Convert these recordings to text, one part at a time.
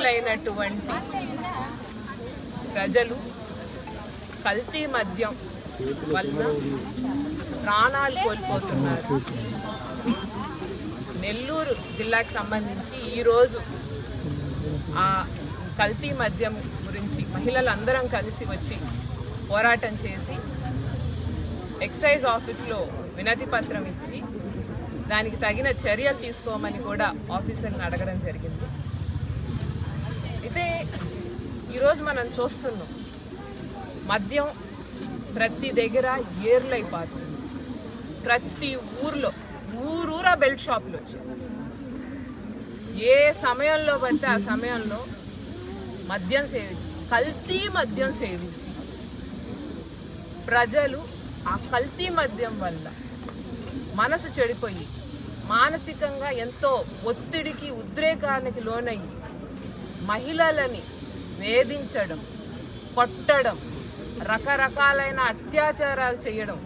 అమాయకులైనటువంటి ప్రజలు కల్తీ మద్యం వల్ల ప్రాణాలు కోల్పోతున్నారు. నెల్లూరు జిల్లాకు సంబంధించి ఈరోజు ఆ కల్తీ మద్యం గురించి మహిళలందరం కలిసి వచ్చి పోరాటం చేసి ఎక్సైజ్ ఆఫీస్లో వినతి పత్రం ఇచ్చి దానికి తగిన చర్యలు తీసుకోమని కూడా ఆఫీసర్లను అడగడం జరిగింది. అయితే ఈరోజు మనం చూస్తున్నాం, మద్యం ప్రతి దగ్గర ఏర్లైపోతుంది. ప్రతి ఊర్లో ఊరూరా బెల్ట్ షాపులు వచ్చాయి. ఏ సమయంలో పడితే ఆ సమయంలో మద్యం సేవించి, కల్తీ మద్యం సేవించి ప్రజలు ఆ కల్తీ మద్యం వల్ల మనసు చెడిపోయి మానసికంగా ఎంతో ఒత్తిడికి, ఉద్రేకానికి లోనయ్యి మహిళలని వేధించడం, కొట్టడం, రకరకాలైన అత్యాచారాలు చేయడం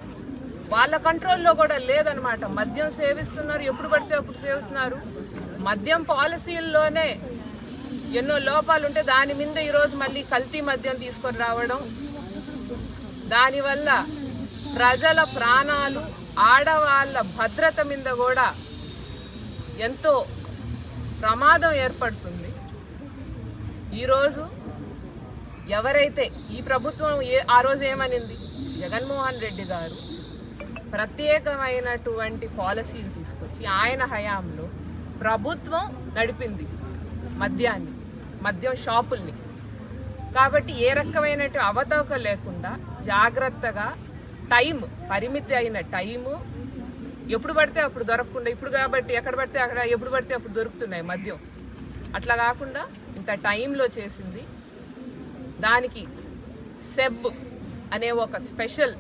వాళ్ళ కంట్రోల్లో కూడా లేదనమాట. మద్యం సేవిస్తున్నారు, ఎప్పుడు పడితే అప్పుడు సేవిస్తున్నారు. మద్యం పాలసీల్లోనే ఎన్నో లోపాలు ఉంటే దాని మీద ఈరోజు మళ్ళీ కల్తీ మద్యం తీసుకొని రావడం, దానివల్ల ప్రజల ప్రాణాలు, ఆడవాళ్ళ భద్రత మీద కూడా ఎంతో ప్రమాదం ఏర్పడుతుంది. ఈరోజు ఎవరైతే ఈ ప్రభుత్వం ఆ రోజు ఏమనింది, జగన్మోహన్ రెడ్డి గారు ప్రత్యేకమైనటువంటి పాలసీని తీసుకొచ్చి ఆయన హయాంలో ప్రభుత్వం నడిపింది మద్యం షాపుల్ని. కాబట్టి ఏ రకమైన అవతవక లేకుండా జాగ్రత్తగా పరిమితి అయిన టైము, ఎప్పుడు పడితే అప్పుడు దొరకకుండా, ఇప్పుడు కాబట్టి ఎక్కడ పడితే అక్కడ ఎప్పుడు పడితే అప్పుడు దొరుకుతున్నాయి మద్యం. అట్లా కాకుండా ఇంత టైంలో చేసింది. దానికి సెబ్ అనే ఒక స్పెషల్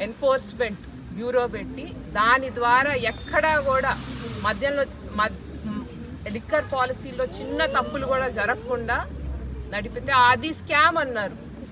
ఎన్ఫోర్స్మెంట్ బ్యూరో పెట్టి దాని ద్వారా ఎక్కడా కూడా మద్యంలో లిక్కర్ పాలసీలో చిన్న తప్పులు కూడా జరగకుండా నడిపితే అది స్కామ్ అన్నారు.